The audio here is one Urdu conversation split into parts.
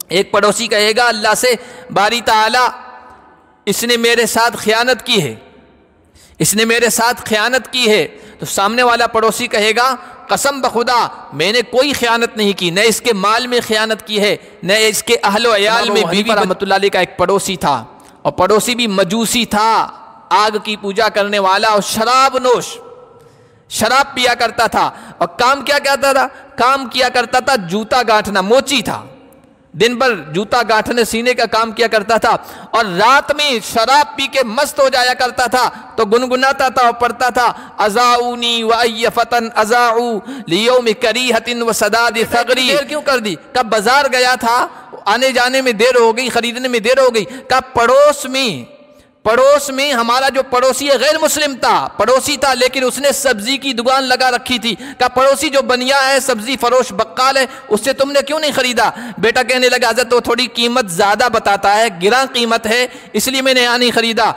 ایک پڑوسی کہے گا اللہ سے باری تعالیٰ اس نے میرے ساتھ خیانت کی ہے، اس نے میرے ساتھ خیانت کی ہے، تو سامنے والا پڑوسی کہے گا قسم بخدا میں نے کوئی خیانت نہیں کی، نہ اس کے مال میں خیانت کی ہے، نہ اس کے اہل و عیال میں۔ بیوی رحمۃ اللہ علیہ کا ایک پڑوسی تھا، اور پڑوسی بھی مجوسی تھا، آگ کی پوجا کرنے والا، اور شراب نوش، شراب پیا کرتا تھا، اور کام کیا کرتا تھا؟ کام کیا کرتا تھا جوتا گانٹھنا، موچی تھا، دن بھر جوتا گانٹھنے سینے کا کام کیا کرتا تھا، اور رات میں شراب پی کے مست ہو جایا کرتا تھا تو گنگناتا تھا اور پڑھتا تھا اذاؤنی وای فتن اذاؤ لیوم کریہۃ وسداد ثغری۔ دیر کیوں کر دی؟ کب بازار گیا تھا، آنے جانے میں دیر ہو گئی، خریدنے میں دیر ہو گئی، کب پڑوس میں ہمارا جو پڑوسی غیر مسلم تھا، پڑوسی تھا لیکن اس نے سبزی کی دکان لگا رکھی تھی، کہا پڑوسی جو بنیا ہے، سبزی فروش بقال ہے، اس سے تم نے کیوں نہیں خریدا؟ بیٹا کہنے لگا حضرت وہ تھوڑی قیمت زیادہ بتاتا ہے، گراں قیمت ہے، اس لیے میں نے یہاں نہیں خریدا۔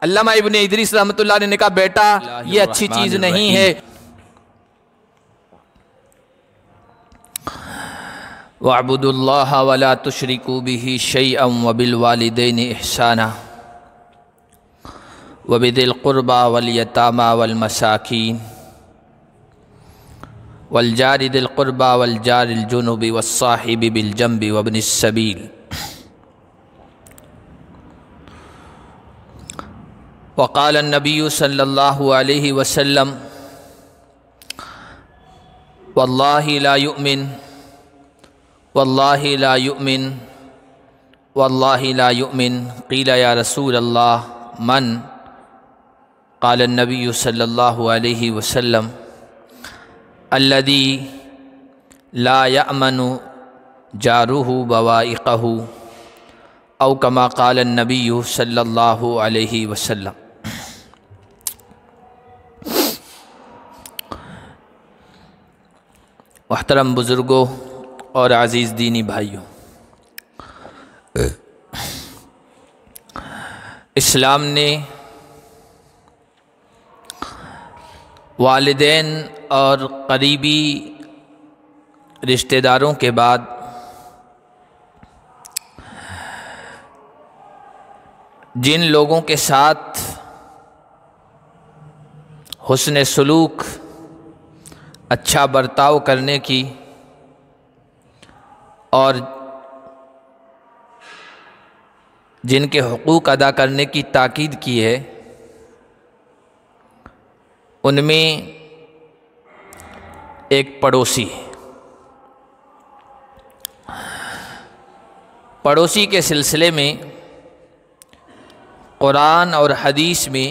علامہ ابن ادریس رحمۃ اللہ علیہ نے کہا بیٹا یہ اچھی چیز نہیں ہے۔ وَاعْبُدُوا اللَّهَ وَلَا تُشْرِكُوا بِهِ شَيْئًا وَبِالْوَالِدَيْنِ إِحْسَانًا وَبِذِي الْقُرْبَى وَالْيَتَامَى وَالْمَسَاكِينِ وَالْجَارِ ذِي الْقُرْبَى وَالْجَارِ الْجُنُبِ وَالصَّاحِبِ بِالْجَنبِ وَابْنِ السَّبِيلِ۔ وقال النبي صلی اللہ علیہ وسلم واللہ لا يؤمن واللہ لا يؤمن واللہ لا يؤمن قیل یا رسول اللہ من؟ قال النبی صلی اللہ علیہ وسلم الذی لا یأمن جارہ بوائقہ، او کما قال النبی صلی اللہ علیہ وسلم۔ محترم بزرگوں اور عزیز دینی بھائیوں، اسلام نے والدین اور قریبی رشتہ داروں کے بعد جن لوگوں کے ساتھ حسن سلوک، اچھا برتاؤ کرنے کی اور جن کے حقوق ادا کرنے کی تاکید کی ہے، ان میں ایک پڑوسی کے سلسلے میں قرآن اور حدیث میں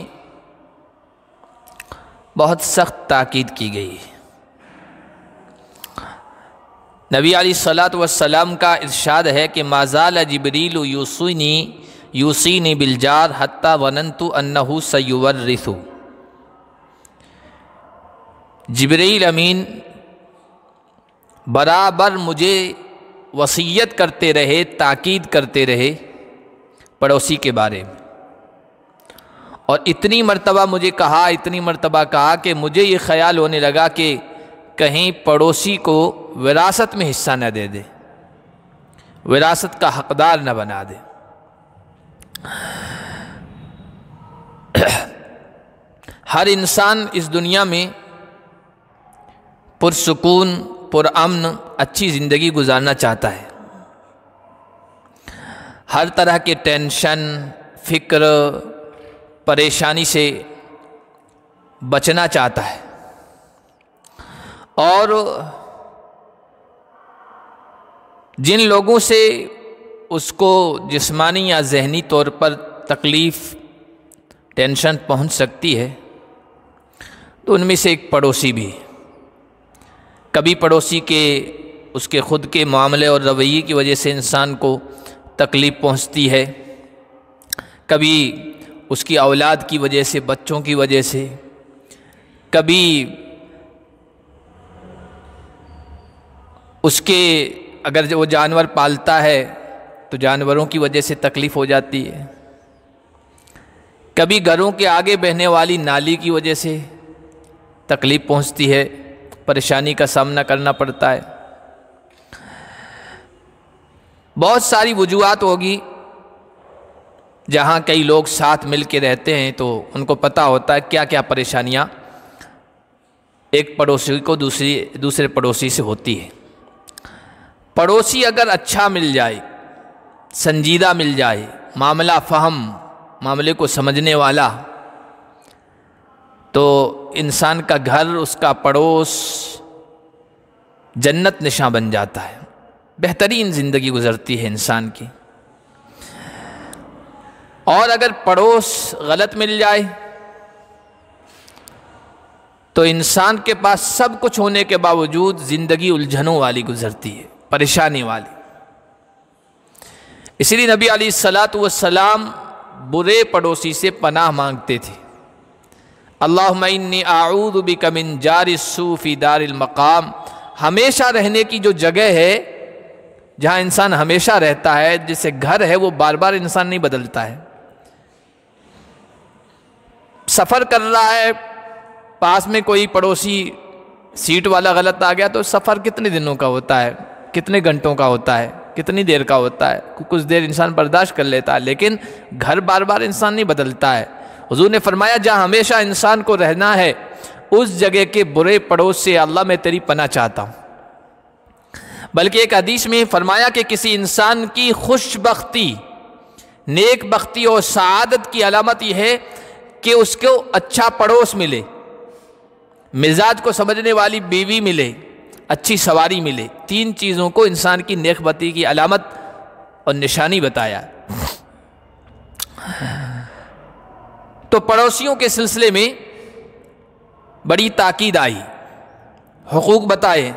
بہت سخت تاکید کی گئی ہے۔ نبی علیہ الصلاۃ والسلام کا ارشاد ہے کہ ما زال جبریل یوصینی بالجار حتی ظننت انہ سیورث۔ جبریل امین برابر مجھے وصیت کرتے رہے، تاکید کرتے رہے پڑوسی کے بارے میں، اور اتنی مرتبہ مجھے کہا، اتنی مرتبہ کہا کہ مجھے یہ خیال ہونے لگا کہ کہیں پڑوسی کو وراثت میں حصہ نہ دے دے، وراثت کا حقدار نہ بنا دے۔ ہر انسان اس دنیا میں پرسکون، پرامن، اچھی زندگی گزارنا چاہتا ہے، ہر طرح کے ٹینشن، فکر، پریشانی سے بچنا چاہتا ہے، اور جن لوگوں سے اس کو جسمانی یا ذہنی طور پر تکلیف، ٹینشن پہنچ سکتی ہے، تو ان میں سے ایک پڑوسی بھی ہے۔ کبھی پڑوسی کے اس کے خود کے معاملے اور رویے کی وجہ سے انسان کو تکلیف پہنچتی ہے، کبھی اس کی اولاد کی وجہ سے، بچوں کی وجہ سے، کبھی اس کے اگر وہ جانور پالتا ہے تو جانوروں کی وجہ سے تکلیف ہو جاتی ہے، کبھی گھروں کے آگے بہنے والی نالی کی وجہ سے تکلیف پہنچتی ہے، پریشانی کا سامنا کرنا پڑتا ہے۔ بہت ساری وجوہات ہوگی، جہاں کئی لوگ ساتھ مل کے رہتے ہیں تو ان کو پتہ ہوتا ہے کیا کیا پریشانیاں ایک پڑوسی کو دوسرے پڑوسی سے ہوتی ہے۔ پڑوسی اگر اچھا مل جائے، سنجیدہ مل جائے، معاملہ فہم، معاملے کو سمجھنے والا، تو انسان کا گھر، اس کا پڑوس جنت نشاں بن جاتا ہے، بہترین زندگی گزرتی ہے انسان کی۔ اور اگر پڑوس غلط مل جائے تو انسان کے پاس سب کچھ ہونے کے باوجود زندگی الجھنوں والی گزرتی ہے، پریشانی والی۔ اس لیے نبی علیہ الصلاۃ والسلام برے پڑوسی سے پناہ مانگتے تھے، اللہم انی اعوذ بک من جار السوء فی دار المقام۔ ہمیشہ رہنے کی جو جگہ ہے، جہاں انسان ہمیشہ رہتا ہے، جسے گھر ہے، وہ بار بار انسان نہیں بدلتا ہے۔ سفر کر رہا ہے، پاس میں کوئی پڑوسی سیٹ والا غلط آ گیا تو سفر کتنے دنوں کا ہوتا ہے، کتنے گھنٹوں کا ہوتا ہے، کتنی دیر کا ہوتا ہے، کچھ دیر انسان برداشت کر لیتا ہے، لیکن گھر بار بار انسان نہیں بدلتا ہے۔ حضور نے فرمایا جہاں ہمیشہ انسان کو رہنا ہے، اس جگہ کے برے پڑوس سے اللہ میں تیری پناہ چاہتا ہوں۔ بلکہ ایک حدیث میں فرمایا کہ کسی انسان کی خوش بختی، نیک بختی اور سعادت کی علامت یہ ہے کہ اس کو اچھا پڑوس ملے، مزاج کو سمجھنے والی بیوی ملے، اچھی سواری ملے۔ تین چیزوں کو انسان کی نیک بختی کی علامت اور نشانی بتایا۔ تو پڑوسیوں کے سلسلے میں بڑی تاکید آئی، حقوق بتائے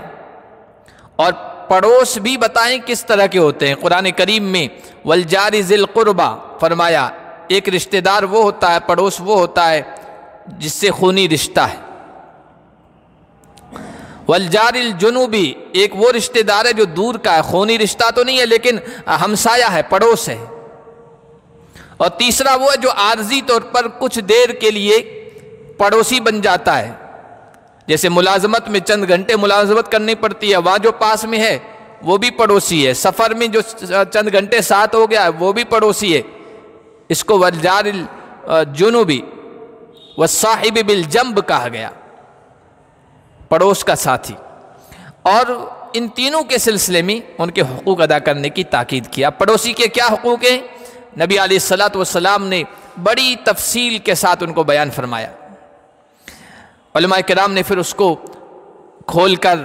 اور پڑوس بھی بتائیں کس طرح کے ہوتے ہیں۔ قرآن کریم میں والجار ذی القربہ فرمایا، ایک رشتہ دار وہ ہوتا ہے، پڑوس وہ ہوتا ہے جس سے خونی رشتہ ہے۔ والجار الجنوبی، ایک وہ رشتہ دار ہے جو دور کا ہے، خونی رشتہ تو نہیں ہے لیکن ہمسایہ ہے، پڑوس ہے۔ اور تیسرا وہ ہے جو عارضی طور پر کچھ دیر کے لیے پڑوسی بن جاتا ہے، جیسے ملازمت میں چند گھنٹے ملازمت کرنی پڑتی ہے، وہاں جو پاس میں ہے وہ بھی پڑوسی ہے، سفر میں جو چند گھنٹے ساتھ ہو گیا ہے وہ بھی پڑوسی ہے۔ اس کو والجار الجنوبی والصاحب بالجنب کہا گیا، پڑوس کا ساتھی۔ اور ان تینوں کے سلسلے میں ان کے حقوق ادا کرنے کی تاکید کیا۔ پڑوسی کے کیا حقوق ہیں؟ نبی علیہ الصلاۃ والسلام نے بڑی تفصیل کے ساتھ ان کو بیان فرمایا۔ علماء کرام نے پھر اس کو کھول کر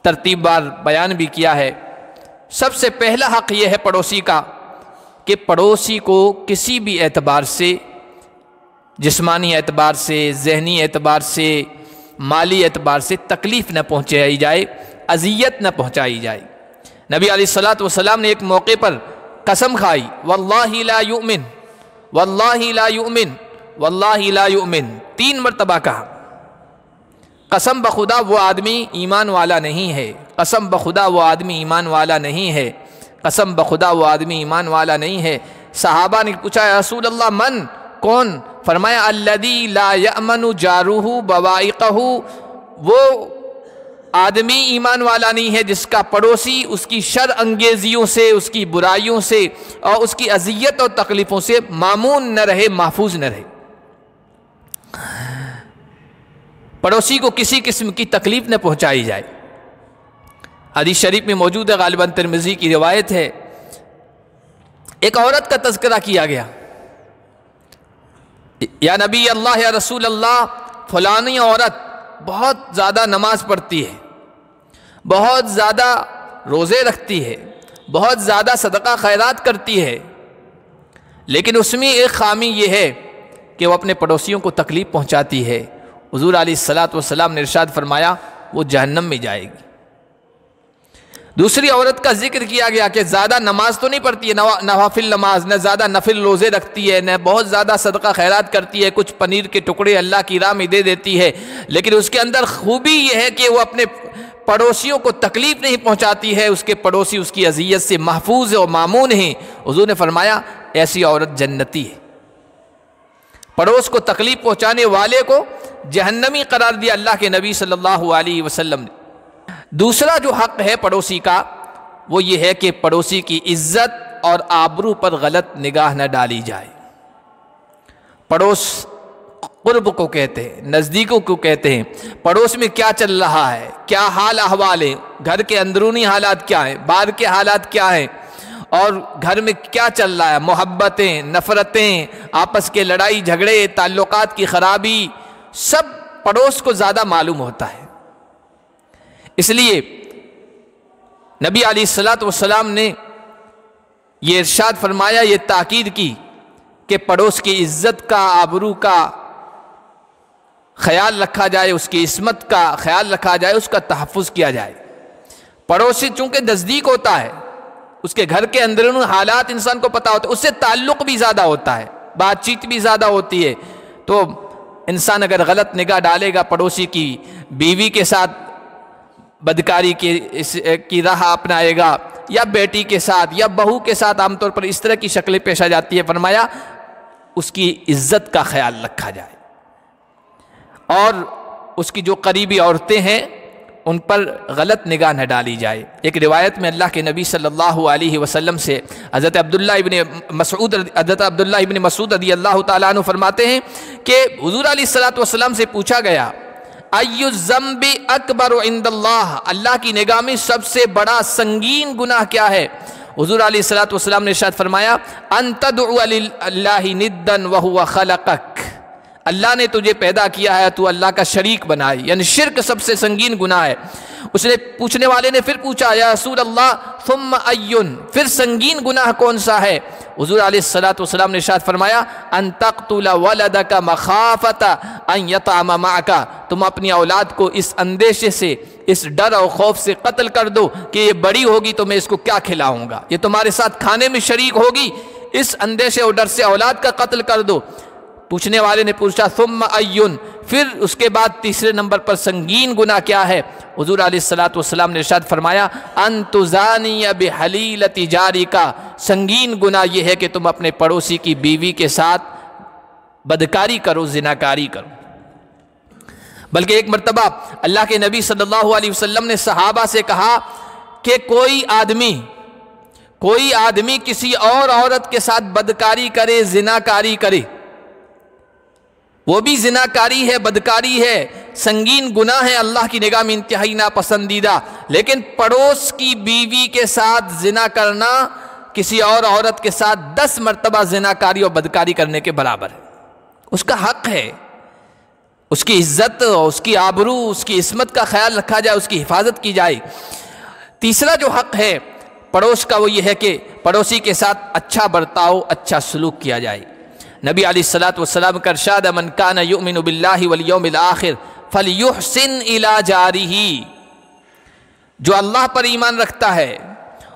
ترتیب وار بیان بھی کیا ہے۔ سب سے پہلا حق یہ ہے پڑوسی کا کہ پڑوسی کو کسی بھی اعتبار سے، جسمانی اعتبار سے، ذہنی اعتبار سے، مالی اعتبار سے تکلیف نہ پہنچائی جائے، اذیت نہ پہنچائی جائے۔ نبی علیہ الصلاۃ والسلام نے ایک موقع پر قسم کھائی، واللہ لا یؤمن، واللہ لا یؤمن، واللہ لا یؤمن، 3 مرتبہ کہا۔ قسم بخدا وہ آدمی ایمان والا نہیں ہے، قسم بخدا وہ آدمی ایمان والا نہیں ہے، قسم بخدا وہ آدمی ایمان والا نہیں ہے۔ صحابہ نے پوچھا یا رسول اللہ من، کون؟ فرمایا الذی لا یأمن جارہ بوائقہ، وہ آدمی ایمان والا نہیں ہے جس کا پڑوسی اس کی شر انگیزیوں سے، اس کی برائیوں سے اور اس کی اذیت اور تکلیفوں سے مامون نہ رہے، محفوظ نہ رہے۔ پڑوسی کو کسی قسم کی تکلیف نہ پہنچائی جائے۔ حدیث شریف میں موجود ہے، غالباً ترمذی کی روایت ہے، ایک عورت کا تذکرہ کیا گیا، یا نبی اللہ، یا رسول اللہ، فلانی عورت بہت زیادہ نماز پڑھتی ہے، بہت زیادہ روزے رکھتی ہے، بہت زیادہ صدقہ خیرات کرتی ہے، لیکن اس میں ایک خامی یہ ہے کہ وہ اپنے پڑوسیوں کو تکلیف پہنچاتی ہے۔ حضور علیہ الصلاۃ والسلام نے ارشاد فرمایا وہ جہنم میں جائے گی۔ دوسری عورت کا ذکر کیا گیا کہ زیادہ نماز تو نہیں پڑھتی ہے، نوافل نماز، نہ زیادہ نفل روزے رکھتی ہے، نہ بہت زیادہ صدقہ خیرات کرتی ہے، کچھ پنیر کے ٹکڑے اللہ کی راہ میں دے دیتی ہے، لیکن اس کے اندر خوبی یہ ہے کہ وہ اپنے پڑوسیوں کو تکلیف نہیں پہنچاتی ہے، اس کے پڑوسی اس کی اذیت سے محفوظ اور مامون ہیں۔ حضور نے فرمایا ایسی عورت جنتی ہے۔ پڑوس کو تکلیف پہنچانے والے کو جہنمی قرار دیا اللہ کے نبی صلی اللہ علیہ وسلم نے۔ دوسرا جو حق ہے پڑوسی کا وہ یہ ہے کہ پڑوسی کی عزت اور آبرو پر غلط نگاہ نہ ڈالی جائے۔ پڑوس قرب کو کہتے ہیں، نزدیکوں کو کہتے ہیں۔ پڑوس میں کیا چل رہا ہے، کیا حال احوال ہے، گھر کے اندرونی حالات کیا ہیں، باہر کے حالات کیا ہیں، اور گھر میں کیا چل رہا ہے، محبتیں، نفرتیں، آپس کے لڑائی جھگڑے، تعلقات کی خرابی، سب پڑوس کو زیادہ معلوم ہوتا ہے۔ اس لیے نبی علیہ الصلوۃ والسلام نے یہ ارشاد فرمایا، یہ تاکید کی کہ پڑوس کی عزت کا، آبرو کا خیال رکھا جائے، اس کی عصمت کا خیال رکھا جائے، اس کا تحفظ کیا جائے۔ پڑوسی چونکہ نزدیک ہوتا ہے، اس کے گھر کے اندرون حالات انسان کو پتہ ہوتا ہے، اس سے تعلق بھی زیادہ ہوتا ہے، بات چیت بھی زیادہ ہوتی ہے۔ تو انسان اگر غلط نگاہ ڈالے گا، پڑوسی کی بیوی کے ساتھ بدکاری کی راہ اپنائے گا، یا بیٹی کے ساتھ یا بہو کے ساتھ عام طور پر اس طرح کی شکلیں پیش آ جاتی ہے، فرمایا اس کی عزت کا خیال رکھا جائے، اور اس کی جو قریبی عورتیں ہیں ان پر غلط نگاہ نہ ڈالی جائے۔ ایک روایت میں اللہ کے نبی صلی اللہ علیہ وسلم سے حضرت عبداللہ ابن مسعود رضی اللہ تعالیٰ عنہ فرماتے ہیں کہ حضور علیہ الصلوۃ والسلام سے پوچھا گیا، ای الذنب اکبر عند اللہ، اللہ کی نگاہ میں سب سے بڑا سنگین گناہ کیا ہے؟ حضور علیہ الصلوۃ والسلام نے ارشاد فرمایا، ان تدعو للہ ندا وہو خلقک، اللہ نے تجھے پیدا کیا ہے، تو اللہ کا شریک بنائے، یعنی شرک سب سے سنگین گناہ ہے۔ اس نے پوچھنے والے نے پھر پوچھا، یا رسول اللہ ثم ایون، پھر سنگین گناہ کون سا ہے؟ حضور علیہ الصلوۃ والسلام نے ارشاد فرمایا، ان تقتل ولدک مخافۃ ان یطعم معک، تم اپنی اولاد کو اس اندیشے سے، اس ڈر اور خوف سے قتل کر دو کہ یہ بڑی ہوگی تو میں اس کو کیا کھلاؤں گا، یہ تمہارے ساتھ کھانے میں شریک ہوگی، اس اندیشے اور ڈر سے اولاد کا قتل کر دو۔ پوچھنے والے نے پوچھا ثم ایون، پھر اس کے بعد تیسرے نمبر پر سنگین گناہ کیا ہے؟ حضور علیہ الصلوۃ والسلام نے ارشاد فرمایا، ان تزانی بحلیلۃ جارک، سنگین گناہ یہ ہے کہ تم اپنے پڑوسی کی بیوی کے ساتھ بدکاری کرو، زناکاری کرو۔ بلکہ ایک مرتبہ اللہ کے نبی صلی اللہ علیہ وسلم نے صحابہ سے کہا کہ کوئی آدمی کسی اور عورت کے ساتھ بدکاری کرے، زناکاری کرے، وہ بھی زناکاری ہے، بدکاری ہے، سنگین گناہ ہے، اللہ کی نگاہ میں انتہائی ناپسندیدہ، لیکن پڑوس کی بیوی کے ساتھ زنا کرنا کسی اور عورت کے ساتھ 10 مرتبہ زناکاری اور بدکاری کرنے کے برابر ہے۔ اس کا حق ہے، اس کی عزت، اس کی آبرو، اس کی عصمت کا خیال رکھا جائے، اس کی حفاظت کی جائے۔ تیسرا جو حق ہے پڑوس کا وہ یہ ہے کہ پڑوسی کے ساتھ اچھا برتاؤ، اچھا سلوک کیا جائے۔ نبی علیہ الصلوۃ والسلام کا ارشاد، من کان یؤمن باللہ والیوم الآخر فلیحسن الی جارہ، جو اللہ پر ایمان رکھتا ہے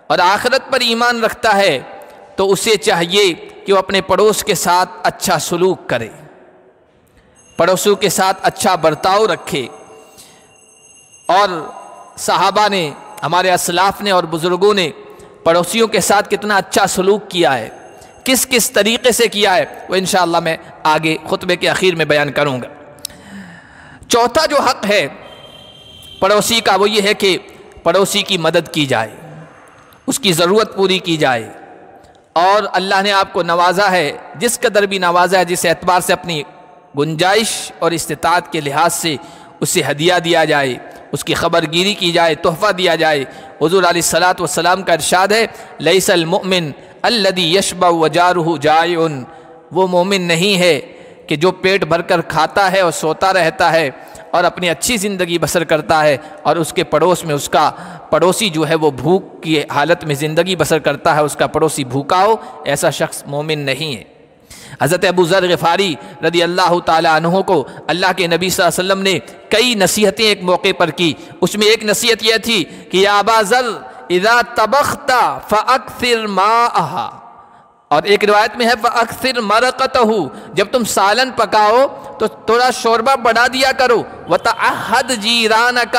اور آخرت پر ایمان رکھتا ہے تو اسے چاہیے کہ وہ اپنے پڑوس کے ساتھ اچھا سلوک کرے، پڑوسوں کے ساتھ اچھا برتاؤ رکھے۔ اور صحابہ نے، ہمارے اسلاف نے اور بزرگوں نے پڑوسیوں کے ساتھ کتنا اچھا سلوک کیا ہے، کس کس طریقے سے کیا ہے، وہ انشاءاللہ میں آگے خطبے کے اخیر میں بیان کروں گا۔ چوتھا جو حق ہے پڑوسی کا وہ یہ ہے کہ پڑوسی کی مدد کی جائے، اس کی ضرورت پوری کی جائے، اور اللہ نے آپ کو نوازا ہے، جس قدر بھی نوازا ہے، جس اعتبار سے اپنی گنجائش اور استطاعت کے لحاظ سے اسے ہدیہ دیا جائے، اس کی خبرگیری کی جائے، تحفہ دیا جائے۔ حضور علیہ الصلوۃ والسلام کا ارشاد ہے، لیس المؤمن الذی یشبع وجارہ جائع، وہ مومن نہیں ہے کہ جو پیٹ بھر کر کھاتا ہے اور سوتا رہتا ہے اور اپنی اچھی زندگی بسر کرتا ہے، اور اس کے پڑوس میں اس کا پڑوسی جو ہے وہ بھوک کی حالت میں زندگی بسر کرتا ہے، اس کا پڑوسی بھوکا ہو، ایسا شخص مومن نہیں ہے۔ حضرت ابو ذر غفاری رضی اللہ تعالی عنہ کو اللہ کے نبی صلی اللہ علیہ وسلم نے کئی نصیحتیں ایک موقع پر کی، اس میں ایک نصیحت یہ تھی کہ یا ابا ذر اذا طبخت فاکثر ماءھا، اور ایک روایت میں ہے فاکثر مرقتہ، جب تم سالن پکاؤ تو تھوڑا شوربہ بڑھا دیا کرو، وتعہد جیرانک،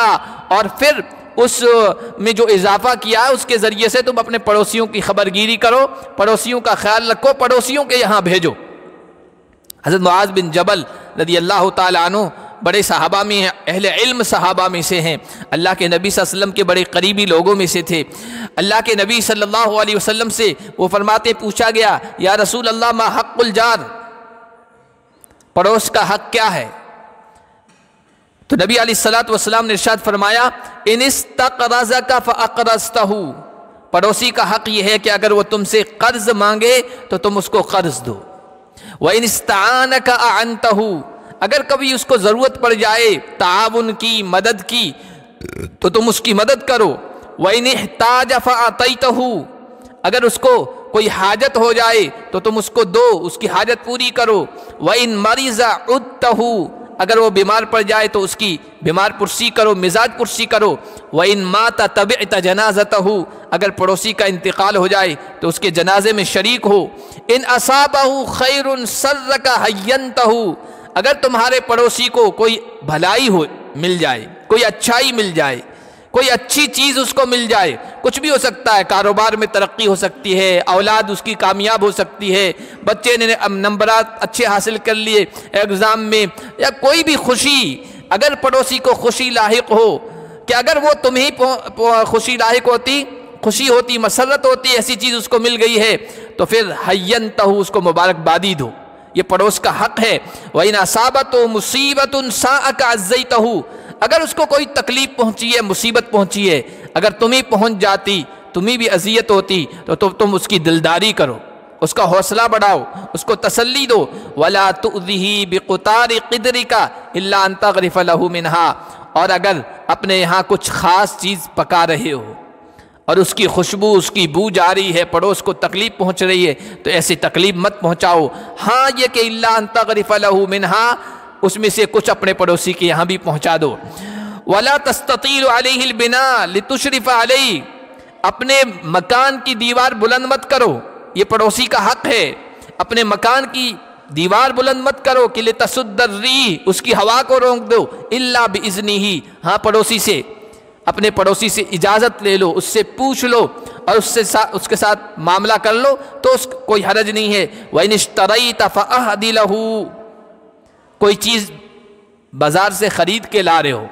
اور پھر اس میں جو اضافہ کیا ہے اس کے ذریعے سے تم اپنے پڑوسیوں کی خبرگیری کرو، پڑوسیوں کا خیال رکھو، پڑوسیوں کے یہاں بھیجو۔ حضرت معاذ بن جبل رضی اللہ تعالی عنہ بڑے صحابہ میں ہیں، اہل علم صحابہ میں سے ہیں، اللہ کے نبی صلی اللہ علیہ وسلم کے بڑے قریبی لوگوں میں سے تھے۔ اللہ کے نبی صلی اللہ علیہ وسلم سے وہ فرماتے، پوچھا گیا یا رسول اللہ ما حق الجار، پڑوس کا حق کیا ہے؟ تو نبی علیہ الصلوۃ والسلام نے ارشاد فرمایا ان استقرضک فاقرضتہ، پڑوسی کا حق یہ ہے کہ اگر وہ تم سے قرض مانگے تو تم اس کو قرض دو۔ وَإِنِ اسْتَعَانَكَ أَعَنْتَهُ، اگر کبھی اس کو ضرورت پڑ جائے تعاون کی، مدد کی، تو تم اس کی مدد کرو۔ وَإِنِ احْتَاجَ فَأَعْطَيْتَهُ، اگر اس کو کوئی حاجت ہو جائے تو تم اس کو دو، اس کی حاجت پوری کرو۔ وَإِن مَرِضَ عُدْتَهُ، اگر وہ بیمار پڑ جائے تو اس کی بیمار پرسی کرو، مزاج پرسی کرو۔ وَإِن مَاتَ تَبِعْتَ جَنَازَتَهُ، اگر پڑوسی کا انتقال ہو جائے تو اس کے جنازے میں شریک ہو۔ ان اصابہ خیر سرک حینتہ، اگر تمہارے پڑوسی کو کوئی بھلائی ہو مل جائے، کوئی اچھائی مل جائے، کوئی اچھی چیز اس کو مل جائے، کچھ بھی ہو سکتا ہے، کاروبار میں ترقی ہو سکتی ہے، اولاد اس کی کامیاب ہو سکتی ہے، بچے نے نمبرات اچھے حاصل کر لیے ایگزام میں، یا کوئی بھی خوشی، اگر پڑوسی کو خوشی لاحق ہو، کہ اگر وہ تمہیں خوشی لاحق ہوتی، خوشی ہوتی، مسرت ہوتی، ایسی چیز اس کو مل گئی ہے تو پھر حینتہ، اس کو مبارکبادی دو، یہ پڑوس کا حق ہے۔ وَإِنْ أَصَابَتْهُ مُصِيبَةٌ سَاءَكَ عَزَّيْتَهُ، اگر اس کو کوئی تکلیف پہنچی ہے، مصیبت پہنچی ہے، اگر تمہیں پہنچ جاتی، تمہیں بھی اذیت ہوتی تو تم اس کی دلداری کرو، اس کا حوصلہ بڑھاؤ، اس کو تسلی دو۔ وَلَا تُؤْذِهِ بِقُطَارِ قِدْرِكَ إِلَّا أَن تَغْرِفَ لَهُ مِنْهَا، اور اگر اپنے یہاں کچھ خاص چیز پکا رہے ہو اور اس کی خوشبو، اس کی بو جا رہی ہے، پڑوس کو تکلیف پہنچ رہی ہے، تو ایسی تکلیف مت پہنچاؤ۔ ہاں یہ کہ الا ان تغرف له منها، اس میں سے کچھ اپنے پڑوسی کے یہاں بھی پہنچا دو۔ ولا تستطيل عليه البناء لتشرف عليه، اپنے مکان کی دیوار بلند مت کرو، یہ پڑوسی کا حق ہے، اپنے مکان کی دیوار بلند مت کرو کہ لتصد الريح، اس کی ہوا کو روک دو، الا باذنه، ہاں پڑوسی سے، اپنے پڑوسی سے اجازت لے لو، اس سے پوچھ لو اور اس کے ساتھ معاملہ کر لو تو کوئی حرج نہیں ہے۔ وَإِنِ اشْتَرَيْتَ فَأَهْدِ لَهُ، کوئی چیز بازار سے خرید کے لا رہے ہو،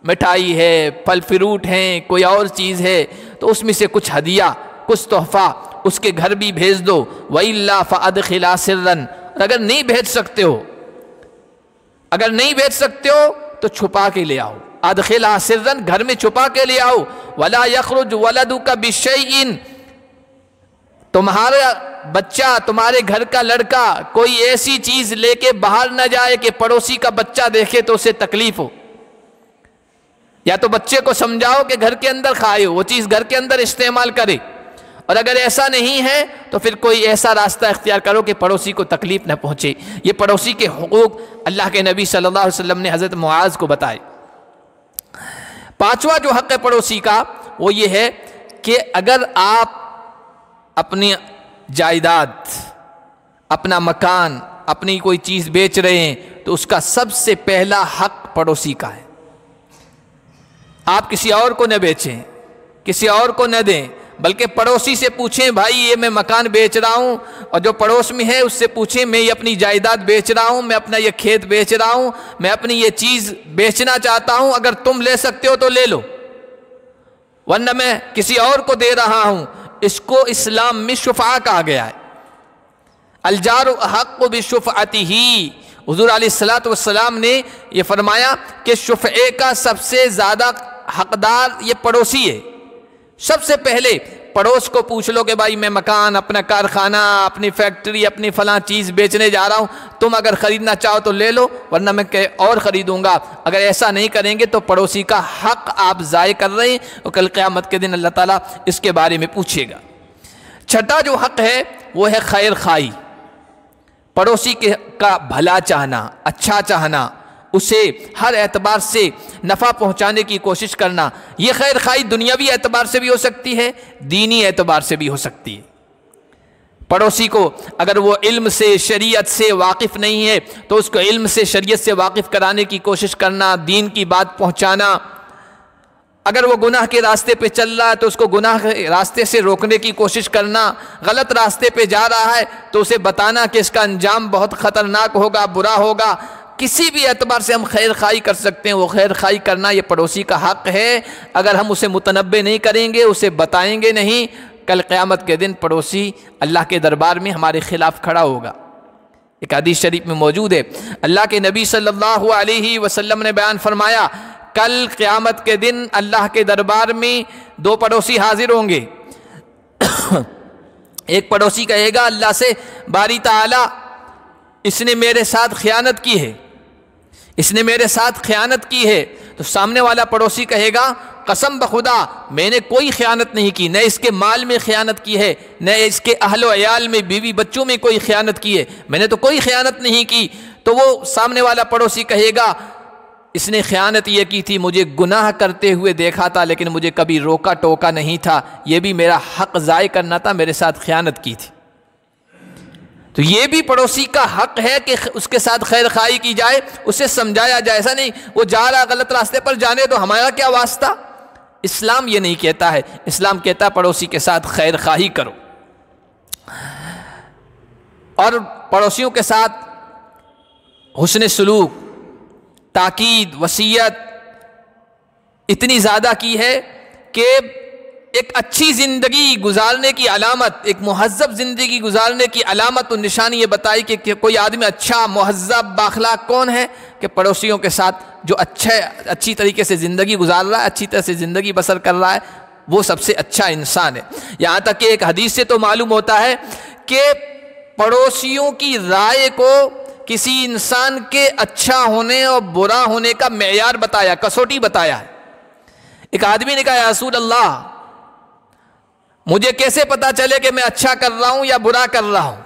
مٹھائی ہے، پھل فروٹ ہیں، کوئی اور چیز ہے، تو اس میں سے کچھ ہدیہ، کچھ تحفہ اس کے گھر بھی بھیج دو۔ وَإِلَّا فَأَدْخِلَا سِرًّا، اگر نہیں بھیج سکتے ہو، اگر نہیں بھیج سکتے ہو تو چھپا کے لے آؤ، ادخلها سرا، گھر میں چھپا کے لے آؤ۔ ولا یخرج ولدک بشیء، تمہارا بچہ، تمہارے گھر کا لڑکا کوئی ایسی چیز لے کے باہر نہ جائے کہ پڑوسی کا بچہ دیکھے تو اسے تکلیف ہو، یا تو بچے کو سمجھاؤ کہ گھر کے اندر کھائے، وہ چیز گھر کے اندر استعمال کرے، اور اگر ایسا نہیں ہے تو پھر کوئی ایسا راستہ اختیار کرو کہ پڑوسی کو تکلیف نہ پہنچے۔ یہ پڑوسی کے حقوق اللہ کے نبی صلی اللہ علیہ وسلم نے حضرت معاذ کو بتائے۔ پانچواں جو حق ہے پڑوسی کا وہ یہ ہے کہ اگر آپ اپنی جائیداد، اپنا مکان، اپنی کوئی چیز بیچ رہے ہیں تو اس کا سب سے پہلا حق پڑوسی کا ہے۔ آپ کسی اور کو نہ بیچیں، کسی اور کو نہ دیں، بلکہ پڑوسی سے پوچھیں بھائی یہ میں مکان بیچ رہا ہوں، اور جو پڑوس میں ہے اس سے پوچھیں میں یہ اپنی جائیداد بیچ رہا ہوں، میں اپنا یہ کھیت بیچ رہا ہوں، میں اپنی یہ چیز بیچنا چاہتا ہوں، اگر تم لے سکتے ہو تو لے لو، ورنہ میں کسی اور کو دے رہا ہوں۔ اس کو اسلام میں شفعہ کہا گیا ہے، الجار احق بشفعتہ۔ حضور علیہ الصلوۃ والسلام نے یہ فرمایا کہ شفعے کا سب سے زیادہ حقدار یہ پڑوسی ہے۔ سب سے پہلے پڑوس کو پوچھ لو کہ بھائی میں مکان، اپنا کارخانہ، اپنی فیکٹری، اپنی فلاں چیز بیچنے جا رہا ہوں، تم اگر خریدنا چاہو تو لے لو، ورنہ میں اور خریدوں گا۔ اگر ایسا نہیں کریں گے تو پڑوسی کا حق آپ ضائع کر رہے ہیں، اور کل قیامت کے دن اللہ تعالیٰ اس کے بارے میں پوچھے گا۔ چھٹا جو حق ہے وہ ہے خیر خواہی، پڑوسی کا بھلا چاہنا، اچھا چاہنا، اسے ہر اعتبار سے نفع پہنچانے کی کوشش کرنا۔ یہ خیر خواہی دنیاوی اعتبار سے بھی ہو سکتی ہے، دینی اعتبار سے بھی ہو سکتی ہے۔ پڑوسی کو اگر وہ علم سے، شریعت سے واقف نہیں ہے تو اس کو علم سے، شریعت سے واقف کرانے کی کوشش کرنا، دین کی بات پہنچانا۔ اگر وہ گناہ کے راستے پہ چل رہا ہے تو اس کو گناہ کے راستے سے روکنے کی کوشش کرنا، غلط راستے پہ جا رہا ہے تو اسے بتانا کہ اس کا انجام بہت خطرناک ہوگا، برا ہوگا، کسی بھی اعتبار سے ہم خیر خواہی کر سکتے ہیں، وہ خیر خواہی کرنا یہ پڑوسی کا حق ہے۔ اگر ہم اسے متنبہ نہیں کریں گے، اسے بتائیں گے نہیں، کل قیامت کے دن پڑوسی اللہ کے دربار میں ہمارے خلاف کھڑا ہوگا۔ ایک حدیث شریف میں موجود ہے، اللہ کے نبی صلی اللہ علیہ وسلم نے بیان فرمایا، کل قیامت کے دن اللہ کے دربار میں دو پڑوسی حاضر ہوں گے۔ ایک پڑوسی کہے گا اللہ سے، باری تعالیٰ اس نے میرے ساتھ خیانت کی ہے، اس نے میرے ساتھ خیانت کی ہے۔ تو سامنے والا پڑوسی کہے گا قسم بخدا میں نے کوئی خیانت نہیں کی، نہ اس کے مال میں خیانت کی ہے، نہ اس کے اہل و عیال میں، بیوی بچوں میں کوئی خیانت کی ہے، میں نے تو کوئی خیانت نہیں کی۔ تو وہ سامنے والا پڑوسی کہے گا اس نے خیانت یہ کی تھی، مجھے گناہ کرتے ہوئے دیکھا تھا لیکن مجھے کبھی روکا ٹوکا نہیں تھا، یہ بھی میرا حق ضائع کرنا تھا، میرے ساتھ خیانت کی تھی۔ تو یہ بھی پڑوسی کا حق ہے کہ اس کے ساتھ خیر خواہی کی جائے، اسے سمجھایا جائے۔ ایسا نہیں وہ جا رہا غلط راستے پر، جانے تو ہمارا کیا واسطہ۔ اسلام یہ نہیں کہتا ہے، اسلام کہتا ہے پڑوسی کے ساتھ خیر خواہی کرو، اور پڑوسیوں کے ساتھ حسن سلوک، تاکید، وصیت اتنی زیادہ کی ہے کہ ایک اچھی زندگی گزارنے کی علامت، ایک مہذب زندگی گزارنے کی علامت اور نشانی یہ بتائی کہ کوئی آدمی اچھا، مہذب، بااخلاق کون ہے، کہ پڑوسیوں کے ساتھ جو اچھی طریقے سے زندگی گزار رہا ہے، اچھی طرح سے زندگی بسر کر رہا ہے، وہ سب سے اچھا انسان ہے۔ یہاں تک کہ ایک حدیث سے تو معلوم ہوتا ہے کہ پڑوسیوں کی رائے کو کسی انسان کے اچھا ہونے اور برا ہونے کا معیار بتایا، کسوٹی بتایا ہے۔ ایک آدمی نے کہا یا رسول اللہ مجھے کیسے پتا چلے کہ میں اچھا کر رہا ہوں یا برا کر رہا ہوں،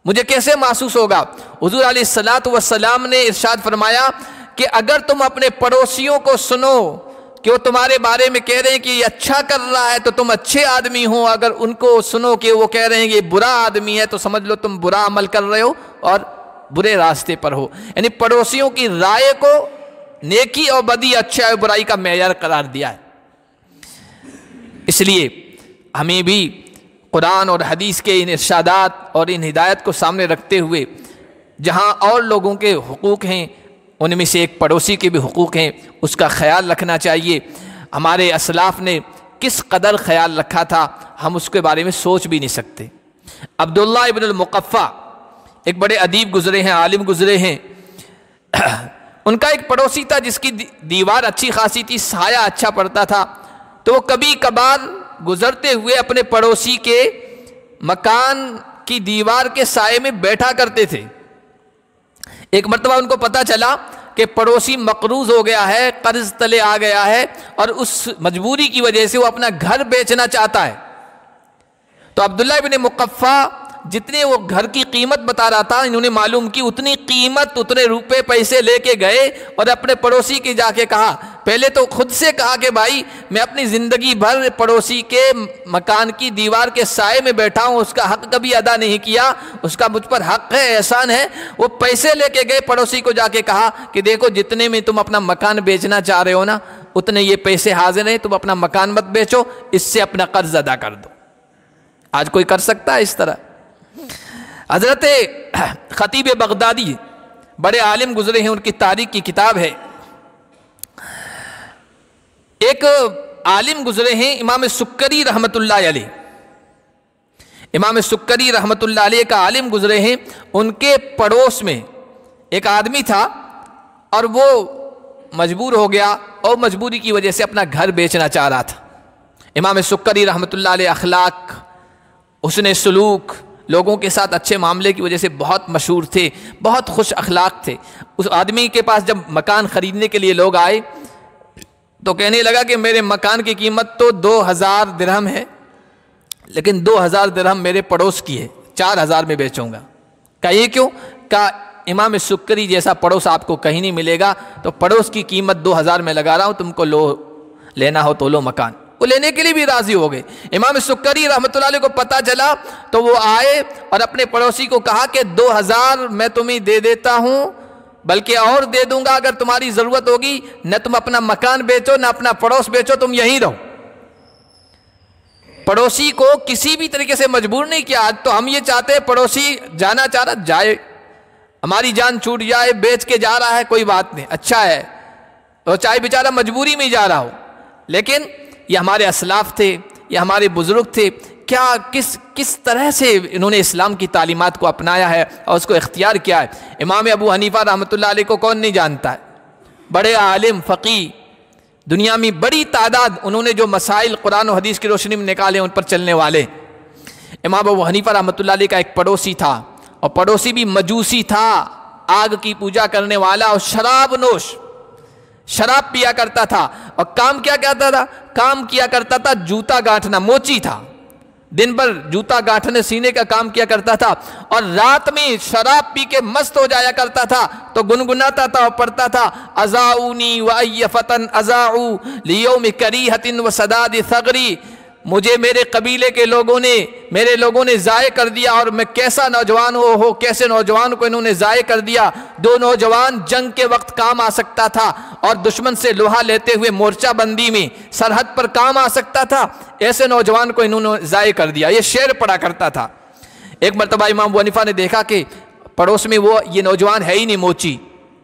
مجھے کیسے محسوس ہوگا؟ حضور علیہ السلام نے ارشاد فرمایا کہ اگر تم اپنے پڑوسیوں کو سنو کہ وہ تمہارے بارے میں کہہ رہے ہیں کہ یہ اچھا کر رہا ہے تو تم اچھے آدمی ہو، اگر ان کو سنو کہ وہ کہہ رہے ہیں کہ یہ برا آدمی ہے تو سمجھ لو تم برا عمل کر رہے ہو اور برے راستے پر ہو۔ یعنی پڑوسیوں کی رائے کو نیکی اور بدی، اچھا اور برائی کا معیار قرار دیا ہے۔ اس لیے ہمیں بھی قرآن اور حدیث کے ان ارشادات اور ان ہدایت کو سامنے رکھتے ہوئے جہاں اور لوگوں کے حقوق ہیں ان میں سے ایک پڑوسی کے بھی حقوق ہیں، اس کا خیال رکھنا چاہیے۔ ہمارے اسلاف نے کس قدر خیال رکھا تھا ہم اس کے بارے میں سوچ بھی نہیں سکتے۔ عبداللہ ابن المقفع ایک بڑے ادیب گزرے ہیں، عالم گزرے ہیں، ان کا ایک پڑوسی تھا جس کی دیوار اچھی خاصی تھی، سایہ اچھا پڑتا تھا، تو وہ کبھی کبھار گزرتے ہوئے اپنے پڑوسی کے مکان کی دیوار کے سائے میں بیٹھا کرتے تھے۔ ایک مرتبہ ان کو پتہ چلا کہ پڑوسی مقروض ہو گیا ہے، قرض تلے آ گیا ہے، اور اس مجبوری کی وجہ سے وہ اپنا گھر بیچنا چاہتا ہے۔ تو عبداللہ ابن مقفع جتنے وہ گھر کی قیمت بتا رہا تھا، انہوں نے معلوم کی اتنی قیمت، اتنے روپے پیسے لے کے گئے اور اپنے پڑوسی کی جا کے کہا، پہلے تو خود سے کہا کہ بھائی میں اپنی زندگی بھر پڑوسی کے مکان کی دیوار کے سائے میں بیٹھا ہوں، اس کا حق کبھی ادا نہیں کیا، اس کا مجھ پر حق ہے، احسان ہے۔ وہ پیسے لے کے گئے، پڑوسی کو جا کے کہا کہ دیکھو جتنے میں تم اپنا مکان بیچنا چاہ رہے ہو نا اتنے یہ پیسے حاضر ہیں، تم اپنا مکان مت بیچو، اس سے اپنا قرض ادا کر دو۔ آج کوئی کر سکتا ہے اس طرح؟ حضرت خطیب بغدادی بڑے عالم گزرے ہیں، ان کی تاریخ کی کتاب ہے۔ ایک عالم گزرے ہیں امام سکری رحمت اللہ علیہ، امام سکری رحمت اللہ علیہ کا عالم گزرے ہیں، ان کے پڑوس میں ایک آدمی تھا اور وہ مجبور ہو گیا اور مجبوری کی وجہ سے اپنا گھر بیچنا چاہ رہا تھا۔ امام سکری رحمت اللہ علیہ اخلاق، حسن سلوک، لوگوں کے ساتھ اچھے معاملے کی وجہ سے بہت مشہور تھے، بہت خوش اخلاق تھے۔ اس آدمی کے پاس جب مکان خریدنے کے لیے لوگ آئے تو کہنے لگا کہ میرے مکان کی قیمت تو 2000 درہم ہے، لیکن 2000 درہم میرے پڑوس کی ہے، 4000 میں بیچوں گا۔ کہا یہ کیوں؟ کہا امام سکری جیسا پڑوس آپ کو کہیں نہیں ملے گا، تو پڑوس کی قیمت 2000 میں لگا رہا ہوں، تم کو لو، لینا ہو تو لو مکان۔ وہ لینے کے لیے بھی راضی ہو گئے۔ امام سکری رحمۃ اللہ علیہ کو پتہ چلا تو وہ آئے اور اپنے پڑوسی کو کہا کہ 2000 میں تمہیں دے دیتا ہوں، بلکہ اور دے دوں گا اگر تمہاری ضرورت ہوگی، نہ تم اپنا مکان بیچو نہ اپنا پڑوس بیچو، تم یہیں رہو۔ پڑوسی کو کسی بھی طریقے سے مجبور نہیں کیا۔ آج تو ہم یہ چاہتے ہیں پڑوسی جانا چاہ رہا جائے، ہماری جان چھوٹ جائے، بیچ کے جا رہا ہے کوئی بات نہیں، اچھا ہے، اور چاہے بیچارہ مجبوری میں جا رہا ہو، لیکن یہ ہمارے اسلاف تھے، یہ ہمارے بزرگ تھے، کیا کس طرح سے انہوں نے اسلام کی تعلیمات کو اپنایا ہے اور اس کو اختیار کیا ہے۔ امام ابو حنیفہ رحمۃ اللہ علیہ کو کون نہیں جانتا ہے، بڑے عالم فقی، دنیا میں بڑی تعداد انہوں نے جو مسائل قرآن و حدیث کی روشنی میں نکالے ان پر چلنے والے۔ امام ابو حنیفہ رحمۃ اللہ علیہ کا ایک پڑوسی تھا، اور پڑوسی بھی مجوسی تھا، آگ کی پوجا کرنے والا اور شراب نوش، شراب پیا کرتا تھا، اور کام کیا کرتا تھا جوتا گانٹھنا، موچی تھا، دن بھر جوتا گانٹھنے سینے کا کام کیا کرتا تھا، اور رات میں شراب پی کے مست ہو جایا کرتا تھا تو گنگناتا تھا اور پڑھتا تھا اذاؤنی وای فتن اذاؤ لیوم کریہۃ وسداد ثغری، مجھے میرے قبیلے کے لوگوں نے ضائع کر دیا، اور میں کیسا نوجوان ہو کیسے نوجوان کو انہوں نے ضائع کر دیا۔ دو نوجوان جنگ کے وقت کام آ سکتا تھا اور دشمن سے لوہا لیتے ہوئے مورچہ بندی میں سرحد پر کام آ سکتا تھا، ایسے نوجوان کو انہوں نے ضائع کر دیا۔ یہ شعر پڑھا کرتا تھا۔ ایک مرتبہ امام ابو حنیفہ نے دیکھا کہ پڑوس میں یہ نوجوان ہے ہی نہیں، موچی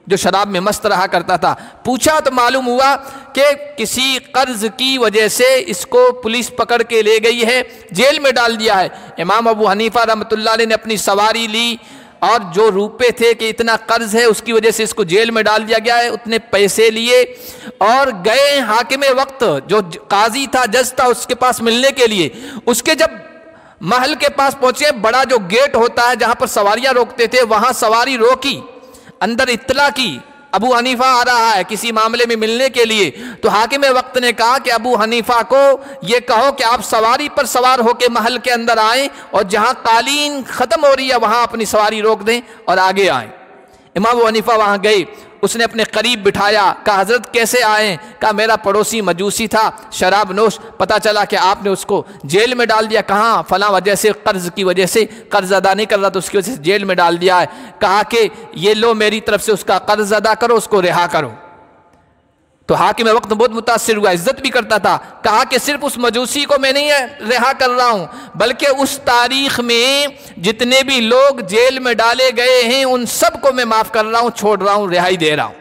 جو شراب میں مست رہا کرتا تھا، پوچھا تو معلوم ہوا کہ کسی قرض کی وجہ سے اس کو پولیس پکڑ کے لے گئی ہے، جیل میں ڈال دیا ہے۔ امام ابو حنیفہ رحمۃ اللہ علیہ نے اپنی سواری لی، اور جو روپے تھے کہ اتنا قرض ہے اس کی وجہ سے اس کو جیل میں ڈال دیا گیا ہے، اتنے پیسے لیے اور گئے حاکم وقت جو قاضی تھا، جج تھا، اس کے پاس ملنے کے لیے۔ اس کے جب محل کے پاس پہنچے، بڑا جو گیٹ ہوتا ہے جہاں پر سواریاں روکتے تھے، وہاں سواری روکی، اندر اطلاع کی ابو حنیفہ آ رہا ہے کسی معاملے میں ملنے کے لیے، تو حاکم وقت نے کہا کہ ابو حنیفہ کو یہ کہو کہ آپ سواری پر سوار ہو کے محل کے اندر آئیں، اور جہاں قالین ختم ہو رہی ہے وہاں اپنی سواری روک دیں اور آگے آئیں۔ امام ابو حنیفہ وہاں گئے، اس نے اپنے قریب بٹھایا، کہا حضرت کیسے آئیں؟ کہا میرا پڑوسی مجوسی تھا، شراب نوش، پتہ چلا کہ آپ نے اس کو جیل میں ڈال دیا۔ کہاں؟ فلاں وجہ سے، قرض کی وجہ سے، قرض ادا نہیں کر رہا تو اس کی وجہ سے جیل میں ڈال دیا ہے۔ کہا کہ یہ لو میری طرف سے اس کا قرض ادا کرو، اس کو رہا کرو۔ تو حاکم وقت بہت متاثر ہوا، عزت بھی کرتا تھا، کہا کہ صرف اس مجوسی کو میں نہیں رہا کر رہا ہوں، بلکہ اس تاریخ میں جتنے بھی لوگ جیل میں ڈالے گئے ہیں ان سب کو میں معاف کر رہا ہوں، چھوڑ رہا ہوں، رہائی دے رہا ہوں۔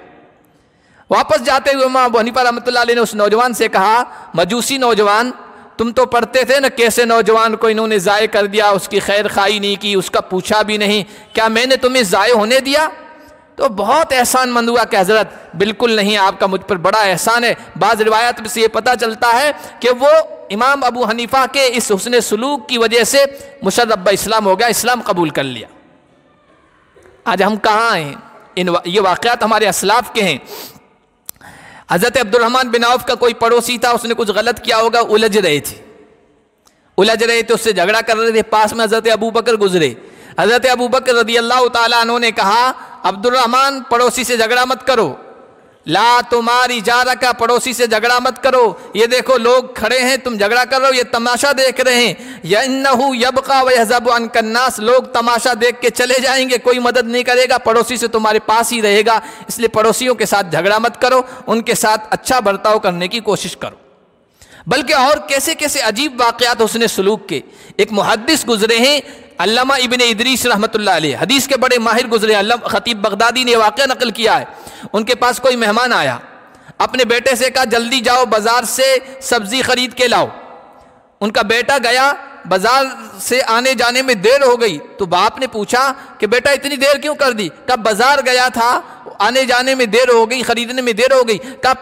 واپس جاتے ہوئے امام ابو حنیفہ رحمۃ اللہ علیہ نے اس نوجوان سے کہا، مجوسی نوجوان، تم تو پڑھتے تھے نا کیسے نوجوان کو انہوں نے ضائع کر دیا، اس کی خیر خواہی نہیں کی، اس کا پوچھا بھی نہیں، کیا میں نے تمہیں ضائع ہونے دیا؟ تو بہت احسان مند ہوا کہ حضرت بالکل نہیں، آپ کا مجھ پر بڑا احسان ہے۔ بعض روایات میں سے یہ پتہ چلتا ہے کہ وہ امام ابو حنیفہ کے اس حسن سلوک کی وجہ سے مشرب اسلام ہو گیا، اسلام قبول کر لیا۔ آج ہم کہاں ہیں؟ یہ واقعات ہمارے اسلاف کے ہیں۔ حضرت عبد الرحمن بن عوف کا کوئی پڑوسی تھا، اس نے کچھ غلط کیا ہوگا، الجھ رہے تھے، اس سے جھگڑا کر رہے تھے، پاس میں حضرت ابو بکر گزرے۔ حضرت ابو بکر رضی اللہ تعالیٰ عنہ نے کہا، عبد الرحمن پڑوسی سے جھگڑا مت کرو، لا تمہاری جارہ کا، پڑوسی سے جھگڑا مت کرو، یہ دیکھو لوگ کھڑے ہیں، تم جھگڑا کر رہے ہو، یہ تماشا دیکھ رہے ہیں، یَإِنَّهُ يَبْقَى وَيَحْزَبُ عَنْكَ النَّاسِ، لوگ تماشا دیکھ کے چلے جائیں گے، کوئی مدد نہیں کرے گا، پڑوسی سے تمہارے پاس ہی رہے گا، اس لیے پڑوسیوں کے ساتھ جھگڑا مت کرو، ان کے ساتھ اچھا برتاؤ کرنے کی کوشش کرو۔ بلکہ اور کیسے کیسے عجیب واقعات حسن سلوک کے۔ ایک محدث گزرے ہیں علامہ ابن ادریس رحمۃ اللہ علیہ، حدیث کے بڑے ماہر گزرے، خطیب بغدادی نے واقعہ نقل کیا ہے۔ ان کے پاس کوئی مہمان آیا، اپنے بیٹے سے کہا جلدی جاؤ بازار سے سبزی خرید کے لاؤ۔ ان کا بیٹا گیا، بازار سے آنے جانے میں دیر ہو گئی، تو باپ نے پوچھا کہ بیٹا اتنی دیر کیوں کر دی؟ کہا بازار گیا تھا، آنے جانے میں دیر ہو گئی، خریدنے میں دیر ہو گئی۔ کہا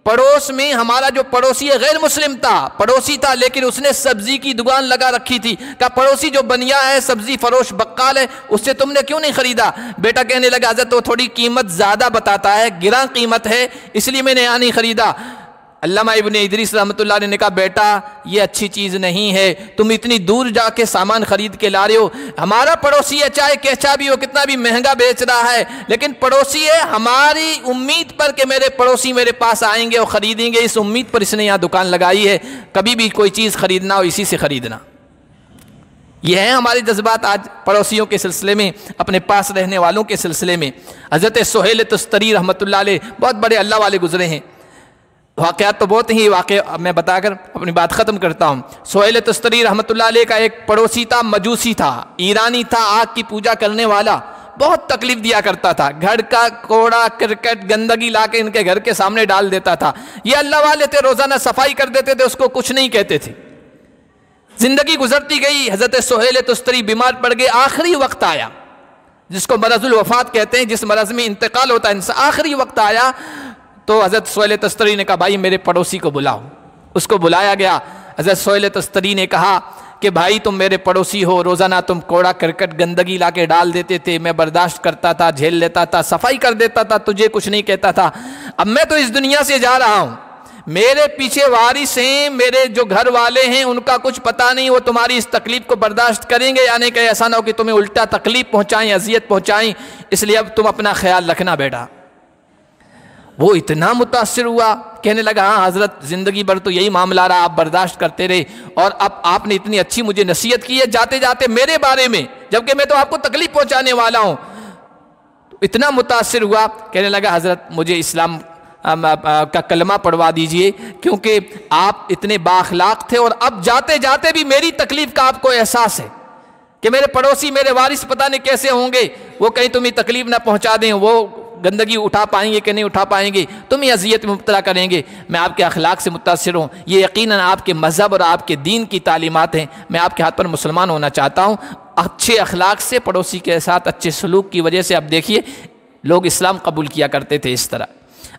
پڑوس میں ہمارا جو پڑوسی ہے غیر مسلم تھا، پڑوسی تھا لیکن اس نے سبزی کی دکان لگا رکھی تھی۔ کہا پڑوسی جو بنیا ہے، سبزی فروش بقال ہے، اس سے تم نے کیوں نہیں خریدا؟ بیٹا کہنے لگا حضرت وہ تھوڑی قیمت زیادہ بتاتا ہے، گراں قیمت ہے، اس لیے میں نے یہاں نہیں خریدا۔ علامہ ابن ادریس رحمۃ اللہ نے کہا بیٹا یہ اچھی چیز نہیں ہے، تم اتنی دور جا کے سامان خرید کے لا رہے ہو، ہمارا پڑوسی ہے چاہے کیسا بھی ہو، کتنا بھی مہنگا بیچ رہا ہے، لیکن پڑوسی ہے ہماری امید پر کہ میرے پڑوسی میرے پاس آئیں گے اور خریدیں گے، اس امید پر اس نے یہاں دکان لگائی ہے، کبھی بھی کوئی چیز خریدنا ہو اسی سے خریدنا۔ یہ ہیں ہمارے جذبات آج پڑوسیوں کے سلسلے میں، اپنے پاس رہنے والوں کے سلسلے میں۔ حضرت سہیل تستری رحمۃ اللہ علیہ بہت بڑے اللہ والے گزرے ہیں، واقعات تو بہت ہی واقع میں بتا کر اپنی بات ختم کرتا ہوں۔ سہیل تستری رحمۃ اللہ علیہ کا ایک پڑوسی تھا، مجوسی تھا، ایرانی تھا، آگ کی پوجا کرنے والا، بہت تکلیف دیا کرتا تھا، گھر کا کوڑا کرکٹ گندگی لا کے ان کے گھر کے سامنے ڈال دیتا تھا۔ یہ اللہ والے تھے، روزانہ صفائی کر دیتے تھے، اس کو کچھ نہیں کہتے تھے۔ زندگی گزرتی گئی، حضرت سہیل تستری بیمار پڑ گئے، آخری وقت آیا جس کو مرض الوفات کہتے ہیں، جس مرض میں انتقال ہوتا ہے انسان، آخری وقت آیا تو حضرت سہیل تستری نے کہا بھائی میرے پڑوسی کو بلاؤ۔ اس کو بلایا گیا۔ حضرت سہیل تستری نے کہا کہ بھائی تم میرے پڑوسی ہو، روزانہ تم کوڑا کرکٹ گندگی لا کے ڈال دیتے تھے، میں برداشت کرتا تھا، جھیل لیتا تھا، صفائی کر دیتا تھا، تجھے کچھ نہیں کہتا تھا۔ اب میں تو اس دنیا سے جا رہا ہوں، میرے پیچھے وارث ہیں، میرے جو گھر والے ہیں ان کا کچھ پتہ نہیں وہ تمہاری اس تکلیف کو برداشت کریں گے یا نہیں، کہ ایسا نہ ہو کہ تمہیں الٹا تکلیف پہنچائیں، اذیت پہنچائیں، اس لیے اب تم اپنا خیال رکھنا بیٹا۔ وہ اتنا متاثر ہوا، کہنے لگا ہاں حضرت زندگی بھر تو یہی معاملہ رہا، آپ برداشت کرتے رہے، اور اب آپ نے اتنی اچھی مجھے نصیحت کی ہے جاتے جاتے میرے بارے میں، جبکہ میں تو آپ کو تکلیف پہنچانے والا ہوں۔ اتنا متاثر ہوا، کہنے لگا حضرت مجھے اسلام کا کلمہ پڑھوا دیجئے، کیونکہ آپ اتنے بااخلاق تھے اور اب جاتے جاتے بھی میری تکلیف کا آپ کو احساس ہے کہ میرے پڑوسی میرے وارث پتہ نہیں کیسے ہوں گے، وہ کہیں تمہیں تکلیف نہ پہنچا دیں، وہ گندگی اٹھا پائیں گے کہ نہیں اٹھا پائیں گے، تم ہی اذیت میں مبتلا کریں گے۔ میں آپ کے اخلاق سے متاثر ہوں، یہ یقیناً آپ کے مذہب اور آپ کے دین کی تعلیمات ہیں، میں آپ کے ہاتھ پر مسلمان ہونا چاہتا ہوں۔ اچھے اخلاق سے پڑوسی کے ساتھ اچھے سلوک کی وجہ سے اب دیکھیے لوگ اسلام قبول کیا کرتے تھے اس طرح۔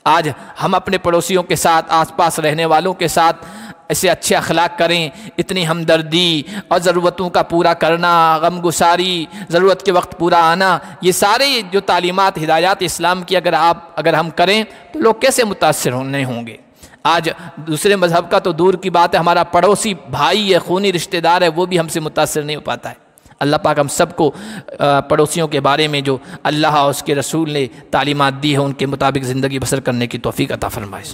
آج ہم اپنے پڑوسیوں کے ساتھ، آس پاس رہنے والوں کے ساتھ ایسے اچھے اخلاق کریں، اتنی ہمدردی اور ضرورتوں کا پورا کرنا، غم گساری، ضرورت کے وقت پورا آنا، یہ سارے جو تعلیمات ہدایات اسلام کی اگر ہم کریں تو لوگ کیسے متاثر نہیں ہوں گے۔ آج دوسرے مذہب کا تو دور کی بات ہے، ہمارا پڑوسی بھائی ہے، خونی رشتہ دار ہے، وہ بھی ہم سے متاثر نہیں ہو پاتا ہے۔ اللہ پاک ہم سب کو پڑوسیوں کے بارے میں جو اللہ اور اس کے رسول نے تعلیمات دی ہے ان کے مطابق زندگی بسر کرنے کی توفیق عطا فرمائے۔